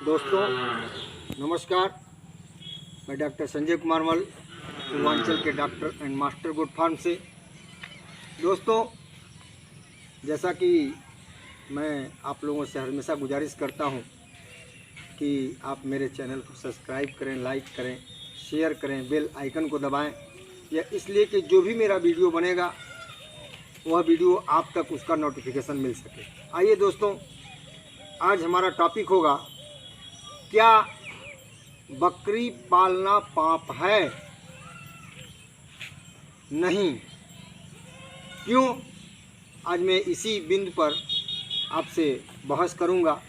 दोस्तों नमस्कार। मैं डॉक्टर संजय कुमार मल, पूर्वांचल के doctor and master goat farm से। दोस्तों, जैसा कि मैं आप लोगों से हमेशा गुजारिश करता हूं कि आप मेरे चैनल को सब्सक्राइब करें, लाइक करें, शेयर करें, बेल आइकन को दबाएं। यह इसलिए कि जो भी मेरा वीडियो बनेगा वह वीडियो आप तक उसका नोटिफिकेशन मिल सके। आइए दोस्तों, आज हमारा टॉपिक होगा, क्या बकरी पालना पाप है? नहीं। क्यों? आज मैं इसी बिंदु पर आपसे बहस करूंगा।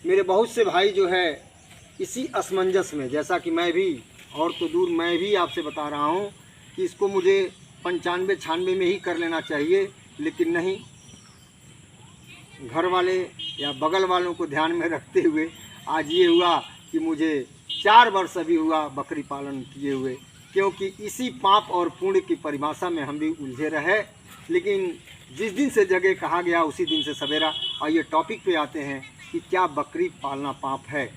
मेरे बहुत से भाई जो है इसी असमंजस में, जैसा कि मैं भी, और तो दूर मैं भी आपसे बता रहा हूं कि इसको मुझे 95-96 में ही कर लेना चाहिए, लेकिन नहीं। घर वाले या बगल वालों को ध्यान में रखते हुए आज ये हुआ कि मुझे 4 वर्ष अभी हुआ बकरी पालन किए हुए, क्योंकि इसी पाप और पुण्य की परिभाषा में हम भी उलझे रहे। लेकिन जिस दिन से जगह कहा गया उसी दिन से सवेरा। आइए टॉपिक पे आते हैं कि क्या बकरी पालना पाप है?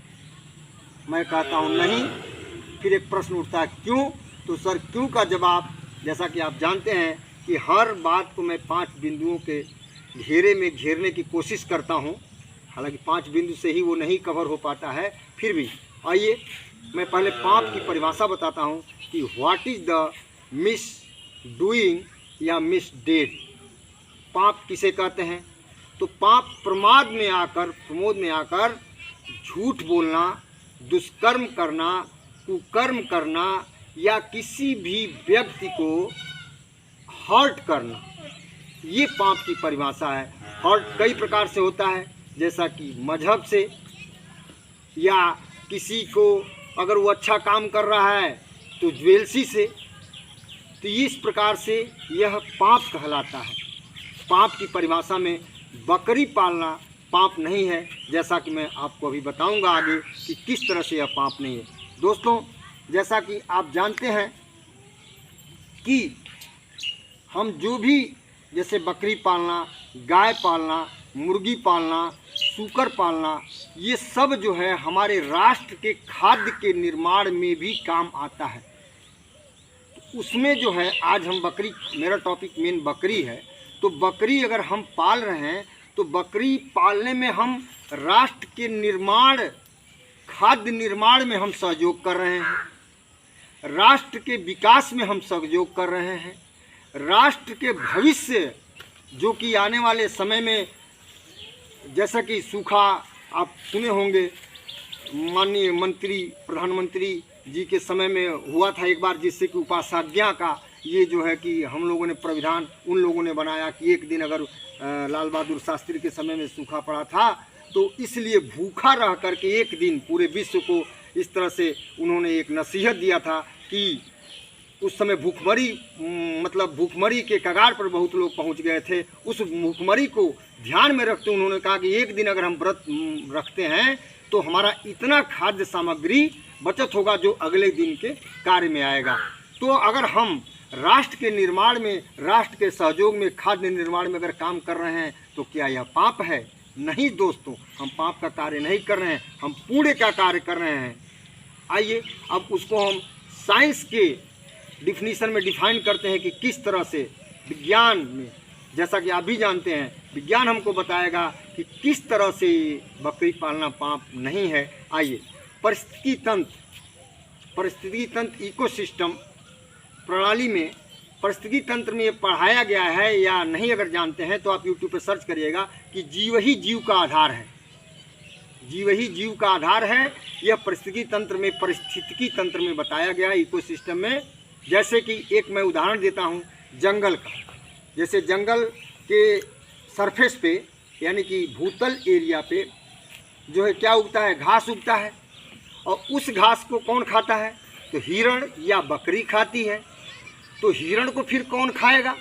मैं कहता हूँ नहीं। फिर एक प्रश्न उठता है, क्यों? तो सर, क्यों का जवाब, जैसा कि आप जानते हैं कि हर बात को मैं 5 बिंदुओं के घेरे में घेरने की कोशिश करता हूँ। हालांकि 5 बिंदु से ही वो नहीं कवर हो पाता है, फिर भी आइए मैं पहले पाप की परिभाषा बताता हूँ कि what is the miss doing या मिस डेड। पाप किसे कहते हैं? तो पाप प्रमाद में आकर, प्रमोद में आकर झूठ बोलना, दुष्कर्म करना, कुकर्म करना या किसी भी व्यक्ति को हर्ट करना, ये पाप की परिभाषा है। हर्ट कई प्रकार से होता है, जैसा कि मजहब से, या किसी को अगर वो अच्छा काम कर रहा है तो ज्वेलसी से। तो इस प्रकार से यह पाप कहलाता है। पाप की परिभाषा में बकरी पालना पाप नहीं है, जैसा कि मैं आपको अभी बताऊंगा आगे कि किस तरह से यह पाप नहीं है। दोस्तों, जैसा कि आप जानते हैं कि हम जो भी, जैसे बकरी पालना, गाय पालना, मुर्गी पालना, सूकर पालना, ये सब जो है हमारे राष्ट्र के खाद्य के निर्माण में भी काम आता है। उसमें जो है आज हम बकरी, मेरा टॉपिक मेन बकरी है, तो बकरी अगर हम पाल रहे हैं तो बकरी पालने में हम राष्ट्र के निर्माण, खाद्य निर्माण में हम सहयोग कर रहे हैं, राष्ट्र के विकास में हम सहयोग कर रहे हैं, राष्ट्र के भविष्य जो कि आने वाले समय में, जैसा कि सूखा आप सुने होंगे, माननीय मंत्री, प्रधानमंत्री जी के समय में हुआ था एक बार, जिससे कि उपासज्ञा का ये जो है कि हम लोगों ने प्राविधान उन लोगों ने बनाया कि एक दिन अगर लाल बहादुर शास्त्री के समय में सूखा पड़ा था तो इसलिए भूखा रह करके एक दिन पूरे विश्व को इस तरह से उन्होंने एक नसीहत दिया था कि उस समय भूखमरी, मतलब भूखमरी के कगार पर बहुत लोग पहुंच गए थे। उस भूखमरी को ध्यान में रखते उन्होंने कहा कि एक दिन अगर हम व्रत रखते हैं तो हमारा इतना खाद्य सामग्री बचत होगा जो अगले दिन के कार्य में आएगा। तो अगर हम राष्ट्र के निर्माण में, राष्ट्र के सहयोग में, खाद्य निर्माण में अगर काम कर रहे हैं तो क्या यह पाप है? नहीं दोस्तों, हम पाप का कार्य नहीं कर रहे हैं, हम पुण्य का कार्य कर रहे हैं। आइए अब उसको हम साइंस के डिफिनीशन में डिफाइन करते हैं कि किस तरह से विज्ञान में, जैसा कि आप भी जानते हैं, विज्ञान हमको बताएगा कि किस तरह से बकरी पालना पाप नहीं है। आइए, परिस्थिति तंत्र इकोसिस्टम प्रणाली में, परिस्थिति तंत्र में ये पढ़ाया गया है या नहीं अगर जानते हैं तो आप यूट्यूब पर सर्च करिएगा कि जीव ही जीव का आधार है। जीव ही जीव का आधार है, यह परिस्थिति तंत्र में, परिस्थितिकी तंत्र में बताया गया है, इकोसिस्टम में। जैसे कि एक मैं उदाहरण देता हूँ जंगल का। जैसे जंगल के सरफेस पे, यानी कि भूतल एरिया पे जो है क्या उगता है? घास उगता है। और उस घास को कौन खाता है? तो हिरण या बकरी खाती है। तो हिरण को फिर कौन खाएगा?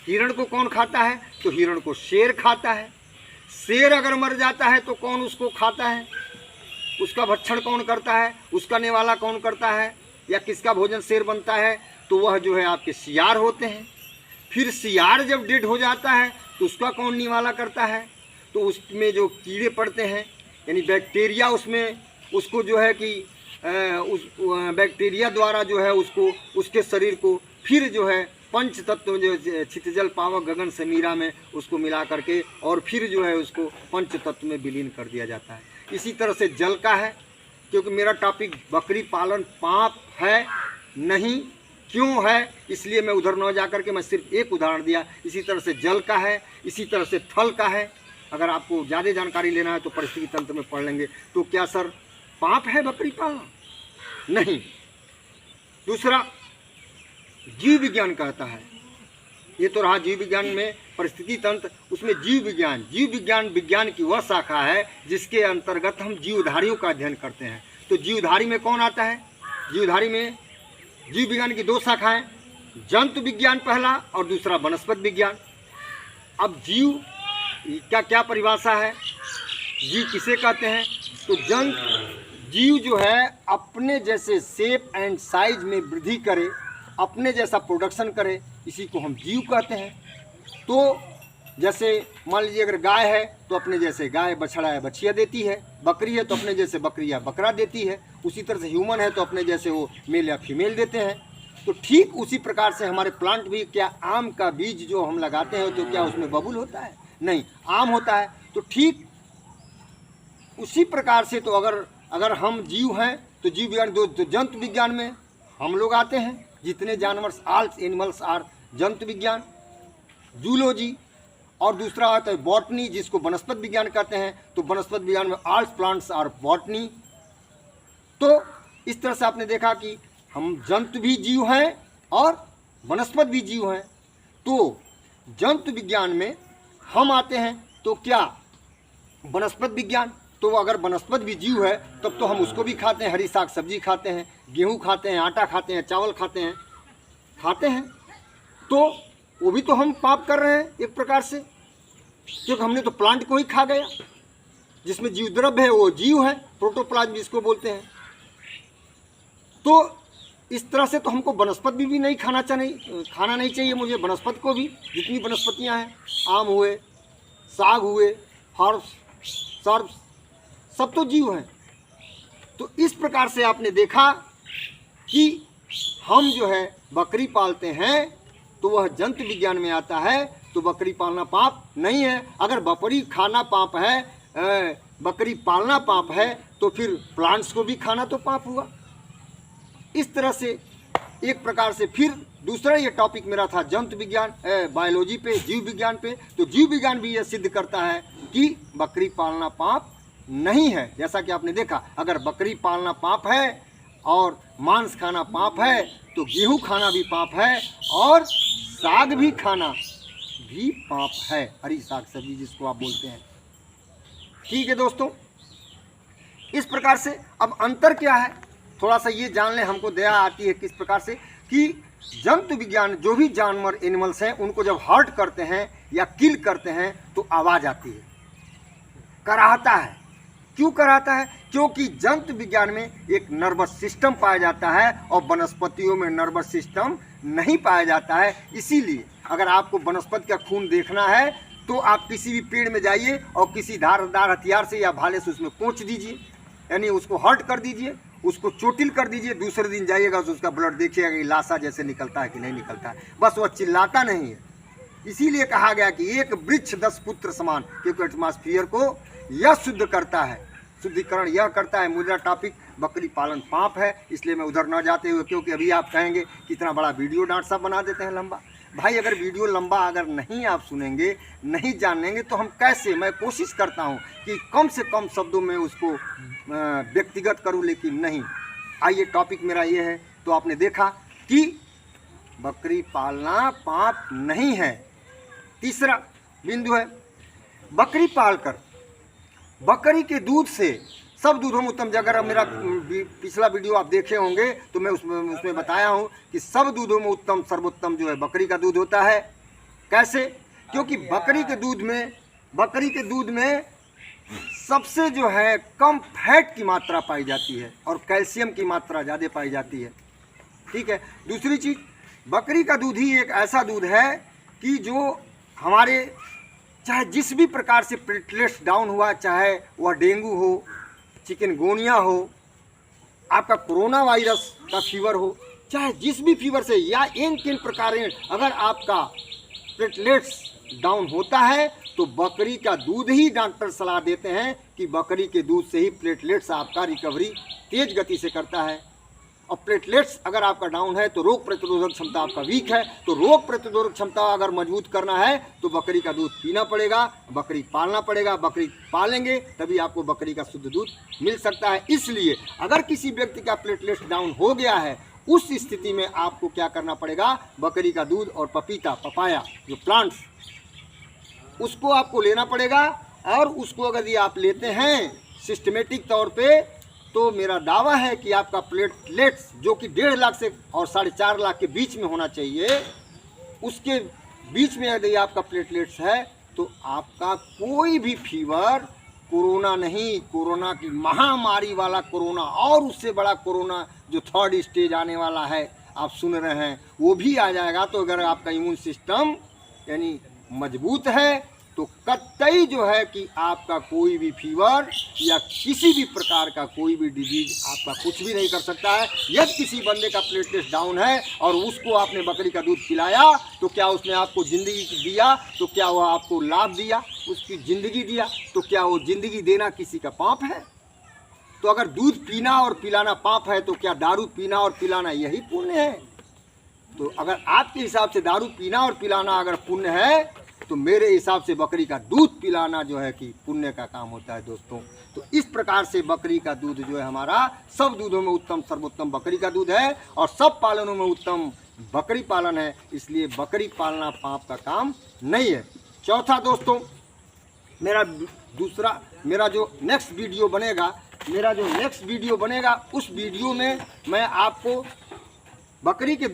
हिरण को कौन खाता है? तो हिरण को शेर खाता है। शेर अगर मर जाता है तो कौन उसको खाता है? उसका भक्षण कौन करता है? उसका निवाला कौन करता है? या किसका भोजन शेर बनता है? तो वह जो है आपके सियार होते हैं। फिर सियार जब डेड हो जाता है तो उसका कौन निवाला करता है? तो उसमें जो कीड़े पड़ते हैं, यानी बैक्टीरिया उसमें उसको जो है कि उस बैक्टीरिया द्वारा जो है उसको उसके शरीर को फिर जो है पंच तत्व जो क्षितिजल पावक गगन समीरा में उसको मिला करके और फिर जो है उसको पंच तत्व में विलीन कर दिया जाता है। इसी तरह से जल का है, क्योंकि मेरा टॉपिक बकरी पालन पाप है नहीं, क्यों है, इसलिए मैं उधर न जा करके मैं सिर्फ एक उदाहरण दिया। इसी तरह से जल का है, इसी तरह से थल का है। अगर आपको ज़्यादा जानकारी लेना है तो परिस्थिति तंत्र में पढ़ लेंगे। तो क्या सर पाप है बकरी पालना? नहीं। दूसरा जीव विज्ञान कहता है, ये तो रहा जीव विज्ञान में परिस्थिति तंत्र, उसमें जीव विज्ञान विज्ञान की वह शाखा है जिसके अंतर्गत हम जीवधारियों का अध्ययन करते हैं। तो जीवधारी में कौन आता है? जीवधारी में जीव विज्ञान की दो शाखाएं, जंतु विज्ञान पहला और दूसरा वनस्पति विज्ञान। अब जीव क्या क्या परिभाषा है, जीव किसे कहते हैं? तो जीव जो है अपने जैसे शेप एंड साइज में वृद्धि करे, अपने जैसा प्रोडक्शन करे, इसी को हम जीव कहते हैं। तो जैसे मान लीजिए अगर गाय है तो अपने जैसे गाय बछड़ा या बछिया देती है, बकरी है तो अपने जैसे बकरी या बकरा देती है, उसी तरह से ह्यूमन है तो अपने जैसे वो मेल या फीमेल देते हैं। तो ठीक उसी प्रकार से हमारे प्लांट भी, क्या आम का बीज जो हम लगाते हैं तो क्या उसमें बबुल होता है? नहीं, आम होता है। तो ठीक उसी प्रकार से तो अगर हम जीव हैं तो जीव विज्ञान तो जंतु विज्ञान में हम लोग आते हैं। जितने जानवर ऑल एनिमल्स आर जंतु विज्ञान, जूलॉजी, और दूसरा आता है बॉटनी जिसको वनस्पति विज्ञान कहते हैं। तो वनस्पति विज्ञान में ऑल प्लांट्स आर बॉटनी। तो इस तरह से आपने देखा कि हम जंतु भी जीव हैं और वनस्पति भी जीव हैं। तो जंतु विज्ञान में हम आते हैं तो क्या वनस्पति विज्ञान, तो अगर वनस्पति भी जीव है तब तो हम उसको भी खाते हैं, हरी साग सब्जी खाते हैं, गेहूँ खाते हैं, आटा खाते हैं, चावल खाते हैं। तो वो भी तो हम पाप कर रहे हैं एक प्रकार से, क्योंकि हमने तो प्लांट को ही खा गया। जिसमें जीव द्रव्य है वो जीव है, प्रोटोप्लाज्म जिसको बोलते हैं। तो इस तरह से तो हमको वनस्पति भी नहीं खाना चाहिए मुझे, वनस्पति को भी, जितनी वनस्पतियां हैं, आम हुए, साग हुए, हर्ब्स, सर्ब्स, सब तो जीव हैं। तो इस प्रकार से आपने देखा कि हम जो है बकरी पालते हैं तो वह जंतु विज्ञान में आता है। तो बकरी पालना पाप नहीं है। अगर बकरी खाना पाप है, बकरी पालना पाप है, तो फिर प्लांट्स को भी खाना तो पाप हुआ। इस तरह से एक प्रकार से फिर दूसरा ये टॉपिक मेरा था जंतु विज्ञान, बायोलॉजी पे, जीव विज्ञान पे। तो जीव विज्ञान भी ये सिद्ध करता है कि बकरी पालना पाप नहीं है। जैसा कि आपने देखा, अगर बकरी पालना पाप है और मांस खाना पाप है तो गेहूं खाना भी पाप है और साग भी खाना भी पाप है, हरी साग सब्जी जिसको आप बोलते हैं। ठीक है दोस्तों, इस प्रकार से अब अंतर क्या है थोड़ा सा ये जान लें। हमको दया आती है किस प्रकार से कि जंतु विज्ञान जो भी जानवर एनिमल्स हैं उनको जब हर्ट करते हैं या किल करते हैं तो आवाज़ आती है, कराहता है। क्यों कराहता है? क्योंकि जंतु विज्ञान में एक नर्वस सिस्टम पाया जाता है और वनस्पतियों में नर्वस सिस्टम नहीं पाया जाता है। इसीलिए अगर आपको वनस्पति का खून देखना है तो आप किसी भी पेड़ में जाइए और किसी धारदार हथियार से या भाले से उसमें कोच दीजिए, यानी उसको हर्ट कर दीजिए, उसको चोटिल कर दीजिए। दूसरे दिन जाइएगा तो उसका ब्लड देखिएगा कि लाशा जैसे निकलता है कि नहीं निकलता है, बस वह चिल्लाता नहीं है। इसीलिए कहा गया कि एक वृक्ष 10 पुत्र समान, क्योंकि एटमॉस्फेयर को यह शुद्ध करता है, शुद्धिकरण यह करता है। मेरा टॉपिक बकरी पालन पाप है, इसलिए मैं उधर न जाते हुए, क्योंकि अभी आप कहेंगे कितना बड़ा वीडियो डॉक्टर साहब बना देते हैं लंबा। भाई अगर वीडियो लंबा अगर नहीं आप सुनेंगे, नहीं जानेंगे तो हम कैसे, मैं कोशिश करता हूं कि कम से कम शब्दों में उसको व्यक्तिगत करूं, लेकिन नहीं। आइए टॉपिक मेरा ये है। तो आपने देखा कि बकरी पालना पाप नहीं है। तीसरा बिंदु है, बकरी पालकर बकरी के दूध से सब दूधों में उत्तम। अगर मेरा पिछला वीडियो आप देखे होंगे तो मैं उसमें बताया हूं कि सब दूधों में उत्तम सर्वोत्तम जो है बकरी का दूध होता है। कैसे? क्योंकि बकरी के दूध में सबसे जो है कम फैट की मात्रा पाई जाती है और कैल्शियम की मात्रा ज़्यादा पाई जाती है। ठीक है। दूसरी चीज़, बकरी का दूध ही एक ऐसा दूध है कि जो हमारे चाहे जिस भी प्रकार से प्लेटलेट्स डाउन हुआ, चाहे वह डेंगू हो, चिकनगुनिया हो, आपका कोरोना वायरस का फीवर हो, चाहे जिस भी फीवर से या इन प्रकार अगर आपका प्लेटलेट्स डाउन होता है तो बकरी का दूध ही डॉक्टर सलाह देते हैं कि बकरी के दूध से ही प्लेटलेट्स आपका रिकवरी तेज गति से करता है। और प्लेटलेट्स अगर आपका डाउन है तो रोग प्रतिरोधक क्षमता आपका वीक है, तो रोग प्रतिरोधक क्षमता अगर मजबूत करना है तो बकरी का दूध पीना पड़ेगा, बकरी पालना पड़ेगा। बकरी पालेंगे तभी आपको बकरी का शुद्ध दूध मिल सकता है। इसलिए अगर किसी व्यक्ति का प्लेटलेट्स डाउन हो गया है, उस स्थिति में आपको क्या करना पड़ेगा, बकरी का दूध और पपीता, पपाया जो प्लांट्स, उसको आपको लेना पड़ेगा। और उसको अगर ये आप लेते हैं सिस्टमेटिक तौर पे, तो मेरा दावा है कि आपका प्लेटलेट्स जो कि 1.5 लाख से और 4.5 लाख के बीच में होना चाहिए, उसके बीच में यदि आपका प्लेटलेट्स है तो आपका कोई भी फीवर, कोरोना नहीं, कोरोना की महामारी वाला कोरोना और उससे बड़ा कोरोना जो 3rd स्टेज आने वाला है, आप सुन रहे हैं, वो भी आ जाएगा। तो अगर आपका इम्यून सिस्टम यानी मजबूत है तो कतई जो है कि आपका कोई भी फीवर या किसी भी प्रकार का कोई भी डिजीज आपका कुछ भी नहीं कर सकता है। यदि किसी बंदे का प्लेटलेट्स डाउन है और उसको आपने बकरी का दूध पिलाया तो क्या उसने आपको ज़िंदगी दिया, तो क्या वह आपको लाभ दिया, उसकी ज़िंदगी दिया, तो क्या वो ज़िंदगी देना किसी का पाप है? तो अगर दूध पीना और पिलाना पाप है तो क्या दारू पीना और पिलाना यही पुण्य है? तो अगर आपके हिसाब से दारू पीना और पिलाना अगर पुण्य है तो मेरे हिसाब से बकरी का दूध पिलाना जो है कि पुण्य का काम होता है दोस्तों। तो इस प्रकार से बकरी का दूध जो है हमारा सब दूधों में उत्तम सर्वोत्तम बकरी का दूध है और सब पालनों में उत्तम बकरी पालन है। इसलिए बकरी पालना पाप का काम नहीं है। चौथा दोस्तों, मेरा जो नेक्स्ट वीडियो बनेगा उस वीडियो में मैं आपको बकरी के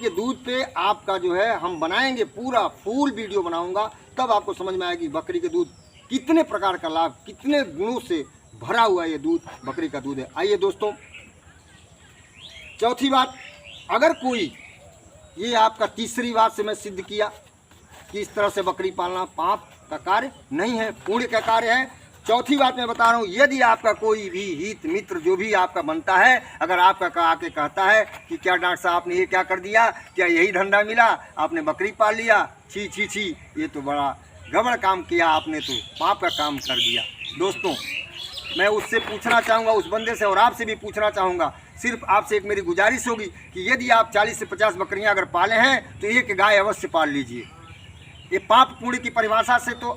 दूध पे आपका जो है हम बनाएंगे, पूरा फुल वीडियो बनाऊंगा, तब आपको समझ में आएगी बकरी के दूध कितने प्रकार का लाभ, कितने गुणों से भरा हुआ ये दूध बकरी का दूध है। आइए दोस्तों, चौथी बात, अगर कोई, ये आपका तीसरी बात से मैं सिद्ध किया कि इस तरह से बकरी पालना पाप का कार्य नहीं है, पुण्य का कार्य है। चौथी बात मैं बता रहा हूँ, यदि आपका कोई भी हित मित्र जो भी आपका बनता है, अगर आपका आके कहता है कि क्या डॉक्टर साहब आपने ये क्या कर दिया, क्या यही धंधा मिला, आपने बकरी पाल लिया, छी छी छी, ये तो बड़ा गड़बड़ काम किया आपने, तो पाप का काम कर दिया। दोस्तों, मैं उससे पूछना चाहूँगा, उस बंदे से और आपसे भी पूछना चाहूँगा, सिर्फ आपसे एक मेरी गुजारिश होगी कि यदि आप 40 से 50 बकरियाँ अगर पाले हैं तो एक गाय अवश्य पाल लीजिए। ये पाप पुण्य की परिभाषा से तो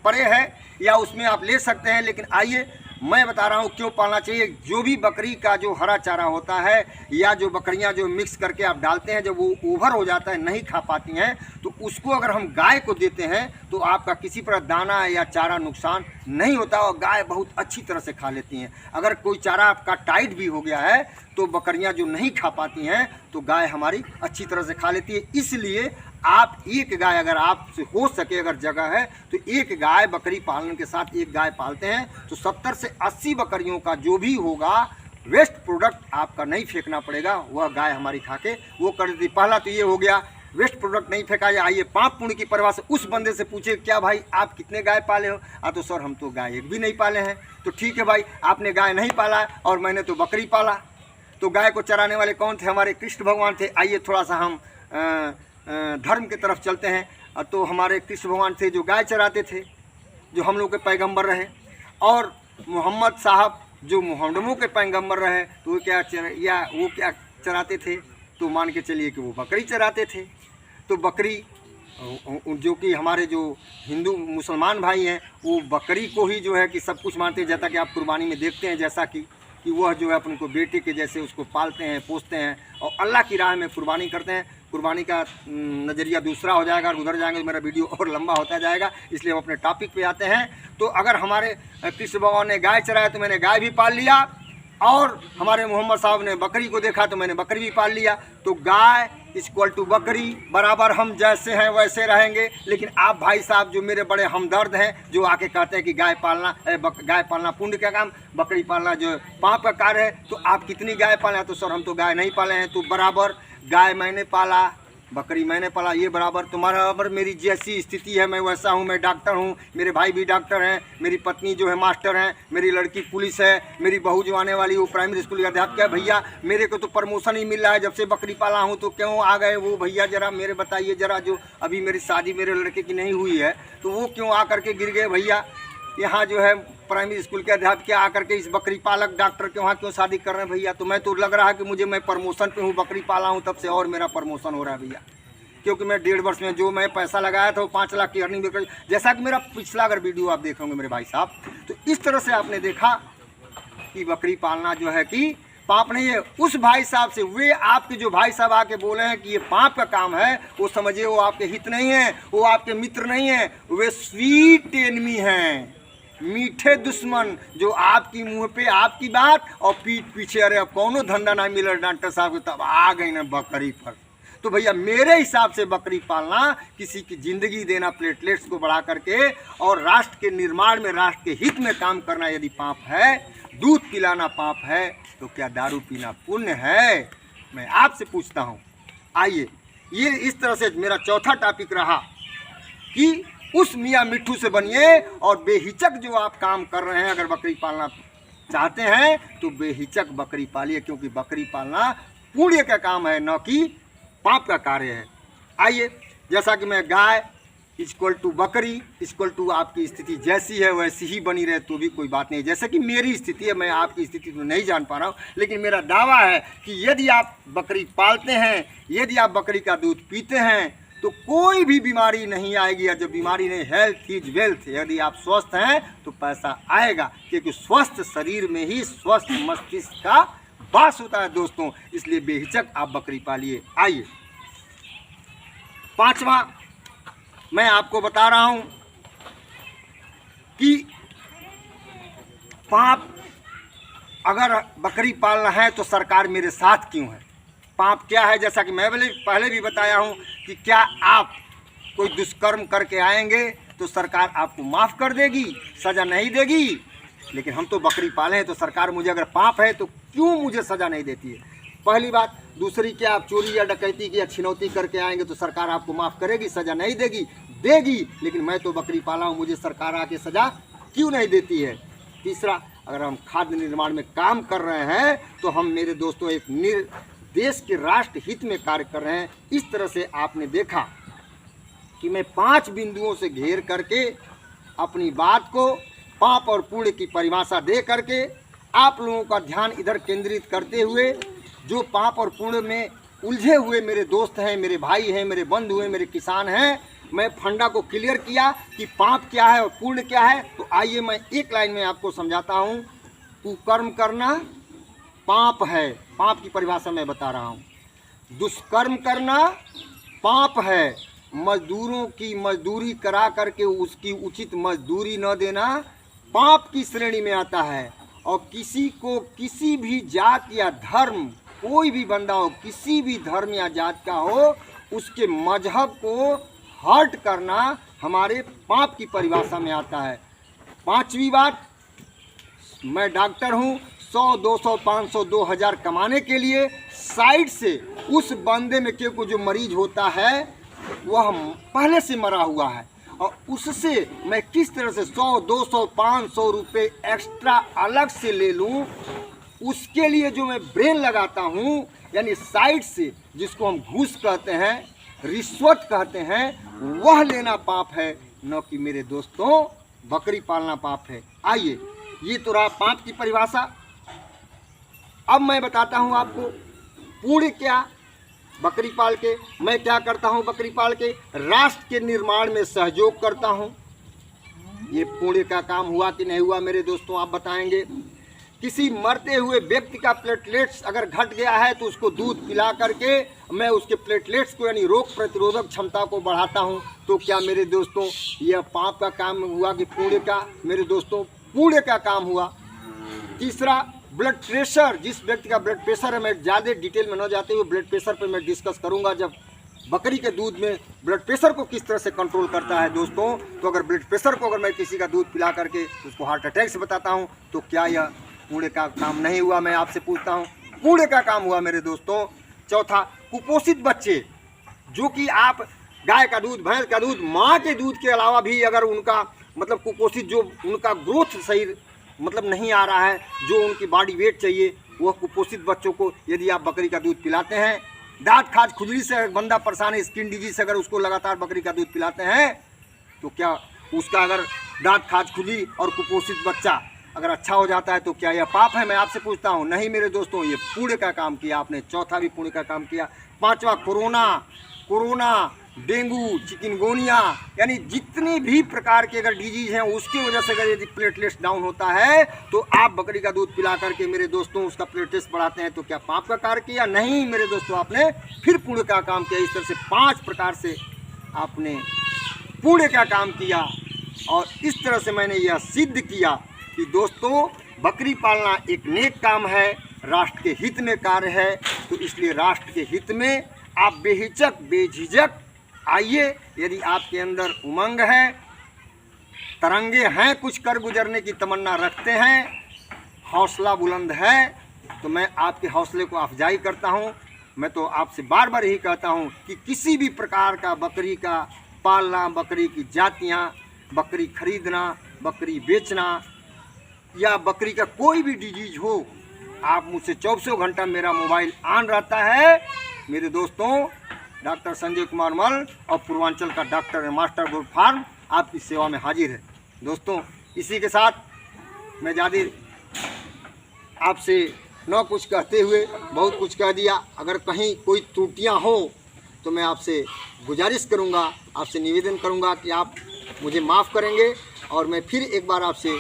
परे है, या उसमें आप ले सकते हैं, लेकिन आइए मैं बता रहा हूँ क्यों पालना चाहिए। जो भी बकरी का जो हरा चारा होता है या जो बकरियाँ जो मिक्स करके आप डालते हैं, जब वो ओवर हो जाता है, नहीं खा पाती हैं, तो उसको अगर हम गाय को देते हैं तो आपका किसी प्रकार दाना या चारा नुकसान नहीं होता और गाय बहुत अच्छी तरह से खा लेती हैं। अगर कोई चारा आपका टाइट भी हो गया है तो बकरियाँ जो नहीं खा पाती हैं तो गाय हमारी अच्छी तरह से खा लेती है। इसलिए आप एक गाय, अगर आपसे हो सके, अगर जगह है तो एक गाय, बकरी पालन के साथ एक गाय पालते हैं तो 70 से 80 बकरियों का जो भी होगा वेस्ट प्रोडक्ट आपका नहीं फेंकना पड़ेगा, वह गाय हमारी खा के वो कर देती। पहला तो ये हो गया, वेस्ट प्रोडक्ट नहीं फेंका जाए। आइए पाप पुण्य की परिभाषा से उस बंदे से पूछे, क्या भाई आप कितने गाय पाले हो? तो सर हम तो गाय एक भी नहीं पाले हैं। तो ठीक है भाई, आपने गाय नहीं पाला और मैंने तो बकरी पाला। तो गाय को चराने वाले कौन थे? हमारे कृष्ण भगवान थे। आइए थोड़ा सा हम धर्म की तरफ चलते हैं। तो हमारे कृष्ण भगवान थे जो गाय चराते थे, जो हम लोग के पैगंबर रहे, और मोहम्मद साहब जो मुहम्मदों के पैगंबर रहे, तो वो क्या चराते थे? तो मान के चलिए कि वो बकरी चराते थे। तो बकरी, जो कि हमारे जो हिंदू मुसलमान भाई हैं, वो बकरी को ही जो है कि सब कुछ मानते हैं, जैसा कि आप कुर्बानी में देखते हैं, जैसा कि वह जो है अपन को बेटे के जैसे उसको पालते हैं, पोसते हैं और अल्लाह की राह में कुर्बानी करते हैं। कुर्बानी का नज़रिया दूसरा हो जाएगा और उधर जाएंगे तो मेरा वीडियो और लंबा होता जाएगा, इसलिए हम अपने टॉपिक पे आते हैं। तो अगर हमारे कृष्ण भगवान ने गाय चराया तो मैंने गाय भी पाल लिया, और हमारे मोहम्मद साहब ने बकरी को देखा तो मैंने बकरी भी पाल लिया। तो गाय इक्वल टू बकरी बराबर, हम जैसे हैं वैसे रहेंगे। लेकिन आप भाई साहब जो मेरे बड़े हमदर्द हैं, जो आके कहते हैं कि गाय पालना पुण्य का काम, बकरी पालना जो पाप का कार्य है, तो आप कितनी गाय पाले हैं? तो सर हम तो गाय नहीं पाले हैं। तो बराबर गाय मैंने पाला, बकरी मैंने पाला ये बराबर तुम्हारा बराबर मेरी जैसी स्थिति है, मैं वैसा हूँ, मैं डॉक्टर हूँ, मेरे भाई भी डॉक्टर हैं, मेरी पत्नी जो है मास्टर हैं, मेरी लड़की पुलिस है, मेरी बहू जो आने वाली वो प्राइमरी स्कूल की अध्यापिका है। भैया मेरे को तो प्रमोशन ही मिल रहा है जब से बकरी पाला हूँ, तो क्यों आ गए वो भैया जरा मेरे बताइए जरा, जो अभी मेरी शादी मेरे लड़के की नहीं हुई है तो वो क्यों आ करके गिर गए भैया, यहाँ जो है प्राइमरी स्कूल के अध्यापिका आकर के इस बकरी पालक डॉक्टर के वहाँ क्यों शादी कर रहे हैं भैया। तो मैं तो लग रहा है कि मैं प्रमोशन पे हूँ, बकरी पाला हूँ तब से और मेरा प्रमोशन हो रहा है भैया, क्योंकि मैं 1.5 वर्ष में जो मैं पैसा लगाया था वो 5 लाख की अर्निंग कर, जैसा कि मेरा पिछला अगर वीडियो आप देख होंगे मेरे भाई साहब, तो इस तरह से आपने देखा कि बकरी पालना जो है कि पाप नहीं है। उस भाई साहब से वे आपके जो भाई साहब आके बोले हैं कि ये पाप का काम है, वो समझिए वो आपके हित नहीं है, वो आपके मित्र नहीं है, वे स्वीट एनमी हैं, मीठे दुश्मन, जो आपकी मुंह पे आपकी बात और पीठ पीछे, अरे अब कौनो धंधा ना मिला डॉक्टर साहब को तब आ गई ना बकरी पर। तो भैया मेरे हिसाब से बकरी पालना किसी की ज़िंदगी देना, प्लेटलेट्स को बढ़ा करके और राष्ट्र के निर्माण में, राष्ट्र के हित में काम करना यदि पाप है, दूध पिलाना पाप है, तो क्या दारू पीना पुण्य है? मैं आपसे पूछता हूँ। आइए, ये इस तरह से मेरा चौथा टॉपिक रहा कि उस मियाँ मिट्ठू से बनिए और बेहिचक जो आप काम कर रहे हैं, अगर बकरी पालना चाहते हैं तो बेहिचक बकरी पालिए, क्योंकि बकरी पालना पुण्य का काम है, न कि पाप का कार्य है। आइए, जैसा कि मैं गाय इक्वल टू बकरी इक्वल टू आपकी स्थिति जैसी है वैसी ही बनी रहे तो भी कोई बात नहीं। जैसे कि मेरी स्थिति है, मैं आपकी स्थिति तो नहीं जान पा रहा हूँ, लेकिन मेरा दावा है कि यदि आप बकरी पालते हैं, यदि आप बकरी का दूध पीते हैं तो कोई भी बीमारी नहीं आएगी। या जब बीमारी नहीं, हेल्थ इज वेल्थ, यदि आप स्वस्थ हैं तो पैसा आएगा, क्योंकि स्वस्थ शरीर में ही स्वस्थ मस्तिष्क का वास होता है दोस्तों। इसलिए बेहिचक आप बकरी पालिए। आइए, पांचवा मैं आपको बता रहा हूं कि पाप अगर बकरी पालना है तो सरकार मेरे साथ क्यों है? पाप क्या है? जैसा कि मैं पहले भी बताया हूं कि क्या आप कोई दुष्कर्म करके आएंगे तो सरकार आपको माफ़ कर देगी, सज़ा नहीं देगी। लेकिन हम तो बकरी पाले हैं तो सरकार मुझे, अगर पाप है तो क्यों मुझे सज़ा नहीं देती है? पहली बात। दूसरी, क्या आप चोरी या डकैती की या छिनौती करके आएंगे तो सरकार आपको माफ़ करेगी, सज़ा नहीं देगी? देगी। लेकिन मैं तो बकरी पाला हूँ, मुझे सरकार आके सज़ा क्यों नहीं देती है? तीसरा, अगर हम खाद्य निर्माण में काम कर रहे हैं तो हम, मेरे दोस्तों, एक देश के राष्ट्र हित में कार्य कर रहे हैं। इस तरह से आपने देखा कि मैं 5 बिंदुओं से घेर करके अपनी बात को पाप और पुण्य की परिभाषा दे करके आप लोगों का ध्यान इधर केंद्रित करते हुए, जो पाप और पुण्य में उलझे हुए मेरे दोस्त हैं, मेरे भाई हैं, मेरे बंधु हैं, मेरे किसान हैं, मैं फंडा को क्लियर किया कि पाप क्या है और पुण्य क्या है। तो आइए मैं एक लाइन में आपको समझाता हूँ। कुकर्म करना पाप है, पाप की परिभाषा मैं बता रहा हूँ। दुष्कर्म करना पाप है, मजदूरों की मजदूरी करा करके उसकी उचित मजदूरी न देना पाप की श्रेणी में आता है। और किसी को किसी भी जात या धर्म, कोई भी बंदा हो, किसी भी धर्म या जात का हो, उसके मजहब को हर्ट करना हमारे पाप की परिभाषा में आता है। 5वीं बात, मैं डॉक्टर हूँ, 100, 200, 500, 2000 कमाने के लिए साइड से उस बंदे में क्योंकि जो मरीज होता है वह पहले से मरा हुआ है, और उससे मैं किस तरह से 100, 200, 500 रुपये एक्स्ट्रा अलग से ले लूँ, उसके लिए जो मैं ब्रेन लगाता हूँ, यानी साइड से, जिसको हम घूस कहते हैं, रिश्वत कहते हैं, वह लेना पाप है, न कि मेरे दोस्तों बकरी पालना पाप है। आइए, ये तो रहा पाप की परिभाषा। अब मैं बताता हूँ आपको पुण्य क्या। बकरी पाल के मैं क्या करता हूँ? बकरी पाल के राष्ट्र के निर्माण में सहयोग करता हूँ। ये पुण्य का काम हुआ कि नहीं हुआ मेरे दोस्तों, आप बताएंगे। किसी मरते हुए व्यक्ति का प्लेटलेट्स अगर घट गया है तो उसको दूध पिला करके मैं उसके प्लेटलेट्स को, यानी रोग प्रतिरोधक क्षमता को बढ़ाता हूँ। तो क्या मेरे दोस्तों यह पाप का काम हुआ कि पुण्य का? मेरे दोस्तों पुण्य का काम हुआ। तीसरा, ब्लड प्रेशर, जिस व्यक्ति का ब्लड प्रेशर है, मैं ज़्यादा डिटेल में न जाते हुए ब्लड प्रेशर पर मैं डिस्कस करूँगा, जब बकरी के दूध में ब्लड प्रेशर को किस तरह से कंट्रोल करता है दोस्तों। तो अगर ब्लड प्रेशर को अगर मैं किसी का दूध पिला करके उसको हार्ट अटैक से बताता हूँ तो क्या यह पुण्य का काम नहीं हुआ? मैं आपसे पूछता हूँ, पुण्य का काम हुआ मेरे दोस्तों। चौथा, कुपोषित बच्चे जो कि आप गाय का दूध, भैंस का दूध, माँ के दूध के अलावा भी अगर उनका मतलब कुपोषित जो उनका ग्रोथ सही मतलब नहीं आ रहा है, जो उनकी बॉडी वेट चाहिए, वह कुपोषित बच्चों को यदि आप बकरी का दूध पिलाते हैं, दांत खाज खुजली से बंदा परेशान है, स्किन डिजीज से अगर उसको लगातार बकरी का दूध पिलाते हैं, तो क्या उसका अगर दांत खाज खुजली और कुपोषित बच्चा अगर अच्छा हो जाता है तो क्या यह पाप है? मैं आपसे पूछता हूँ। नहीं मेरे दोस्तों, ये पुण्य का काम किया आपने। चौथा भी पुण्य का काम किया। पांचवा कोरोना, डेंगू, चिकनगोनिया, यानी जितनी भी प्रकार के अगर डिजीज हैं उसकी वजह से अगर यदि प्लेटलेट्स डाउन होता है तो आप बकरी का दूध पिला करके मेरे दोस्तों उसका प्लेटलेट्स बढ़ाते हैं, तो क्या पाप का कार्य किया? नहीं मेरे दोस्तों, आपने फिर पुण्य का काम किया। इस तरह से 5 प्रकार से आपने पुण्य का काम किया और इस तरह से मैंने यह सिद्ध किया कि दोस्तों बकरी पालना एक नेक काम है, राष्ट्र के हित में कार्य है। तो इसलिए राष्ट्र के हित में आप बेहिचक बेझिझक आइए। यदि आपके अंदर उमंग है, तरंगे हैं, कुछ कर गुजरने की तमन्ना रखते हैं, हौसला बुलंद है, तो मैं आपके हौसले को अफजाई करता हूं। मैं तो आपसे बार बार यही कहता हूं कि किसी भी प्रकार का बकरी का पालना, बकरी की जातियां, बकरी खरीदना, बकरी बेचना या बकरी का कोई भी डिजीज हो, आप मुझसे 24 घंटा मेरा मोबाइल ऑन रहता है। मेरे दोस्तों, डॉक्टर संजय कुमार मल और पूर्वांचल का डॉक्टर मास्टर गोट फार्म आपकी सेवा में हाजिर है। दोस्तों, इसी के साथ मैं ज़्यादा आपसे न कुछ कहते हुए बहुत कुछ कह दिया। अगर कहीं कोई त्रुटियां हो तो मैं आपसे गुजारिश करूंगा, आपसे निवेदन करूंगा कि आप मुझे माफ़ करेंगे और मैं फिर एक बार आपसे